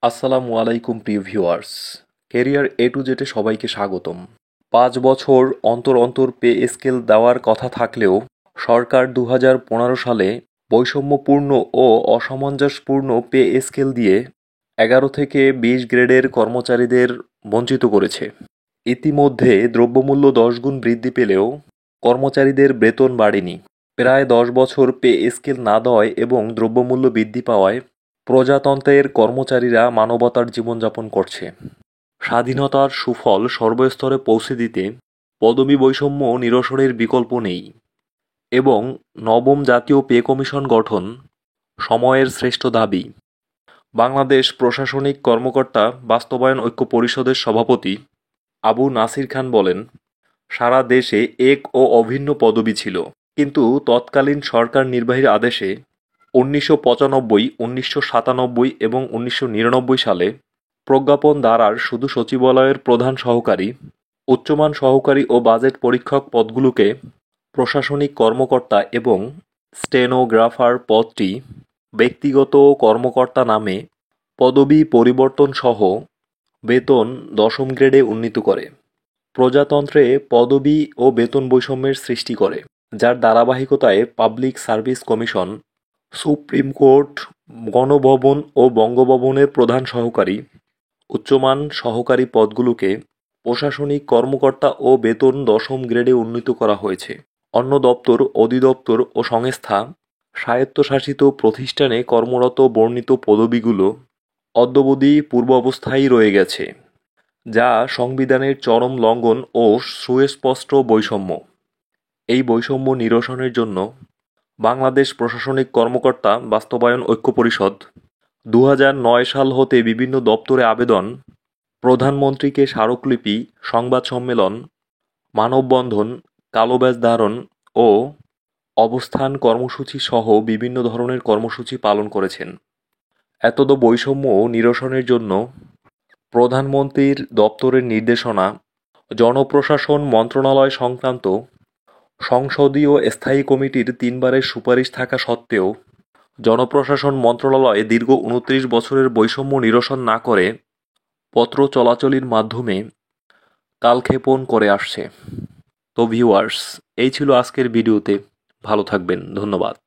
আসসালামু আলাইকুম প্রিয় ভিউয়ার্স। ক্যারিয়ার এ টু জেডে সবাইকে স্বাগতম। 5 বছর অন্তর অন্তর পে স্কেল দেওয়ার কথা থাকলেও সরকার 2015 সালে বৈষম্যপূর্ণ ও অসামঞ্জস্যপূর্ণ পে স্কেল দিয়ে 11 থেকে 20 গ্রেডের কর্মচারীদের বঞ্চিত করেছে। ইতিমধ্যে দ্রব্যমূল্য 10 গুণ বৃদ্ধি পেলেও কর্মচারীদের বেতন বাড়েনি। প্রায় 10 বছর পে স্কেল না দেওয়ায় এবং দ্রব্যমূল্য বৃদ্ধি পাওয়ায় প্রজাতন্ত্রের কর্মচারীরা মানবতার জীবনযাপন করছে। স্বাধীনতার সুফল সর্বস্তরে পৌঁছে দিতে পদবি বৈষম্য নিরসনের বিকল্প নেই এবং নবম জাতীয় পে কমিশন গঠন সময়ের শ্রেষ্ঠ দাবি। বাংলাদেশ প্রশাসনিক কর্মকর্তা বাস্তবায়ন ঐক্য পরিষদের সভাপতি আবু নাসির খান বলেন, সারা দেশে এক ও অভিন্ন পদবি ছিল, কিন্তু তৎকালীন সরকার নির্বাহীর আদেশে 1995, 1997 এবং 1999 সালে প্রজ্ঞাপন দ্বারার শুধু সচিবালয়ের প্রধান সহকারী, উচ্চমান সহকারী ও বাজেট পরীক্ষক পদগুলোকে প্রশাসনিক কর্মকর্তা এবং স্টেনোগ্রাফার পদটি ব্যক্তিগত কর্মকর্তা নামে পদবি পরিবর্তন সহ বেতন 10ম গ্রেডে উন্নীত করে। প্রজাতন্ত্রে পদবি ও বেতন বৈষম্যের সৃষ্টি করে, যার ধারাবাহিকতায় public service commission, supreme court, Ganabhaban ও বঙ্গভবনের প্রধান সহকারী, উচ্চমান সহকারী পদগুলোকে প্রশাসনিক কর্মকর্তা ও বেতন 10ম গ্রেডে উন্নীত করা হয়েছে। অন্য দপ্তর, অধিদপ্তর ও সংস্থা, স্বায়ত্তশাসিত প্রতিষ্ঠানে কর্মরত বর্ণিত পদবিগুলো অদ্যাবধি পূর্বাবস্থায় রয়ে গেছে, যা সংবিধানের চরম লঙ্ঘন ও সুস্পষ্ট বৈষম্য। এই বৈষম্য নিরসনের জন্য বাংলাদেশ প্রশাসনিক কর্মকর্তা বাস্তবায়ন ঐক্য পরিষদ 2009 সাল হতে বিভিন্ন দপ্তরে আবেদন, প্রধানমন্ত্রীকে স্মারকলিপি, সংবাদ সম্মেলন, মানববন্ধন, কালো ব্যাজ ধারণ ও অবস্থান কর্মসূচি সহ বিভিন্ন ধরনের কর্মসূচি পালন করেছেন। এতদ বৈষম্য নিরসনের জন্য প্রধানমন্ত্রীর দপ্তরের নির্দেশনা, জনপ্রশাসন মন্ত্রণালয় সংক্রান্ত সংসদীয় স্থায়ী কমিটির 3বারের সুপারিশ থাকা সত্ত্বেও জনপ্রশাসন মন্ত্রণালয় দীর্ঘ 29 বছরের বৈষম্য নিরসন না করে পত্র চলাচলের মাধ্যমে কালক্ষেপণ করে আসছে। তো ভিউয়ার্স, এই ছিল আজকের ভিডিওতে। ভালো থাকবেন, ধন্যবাদ।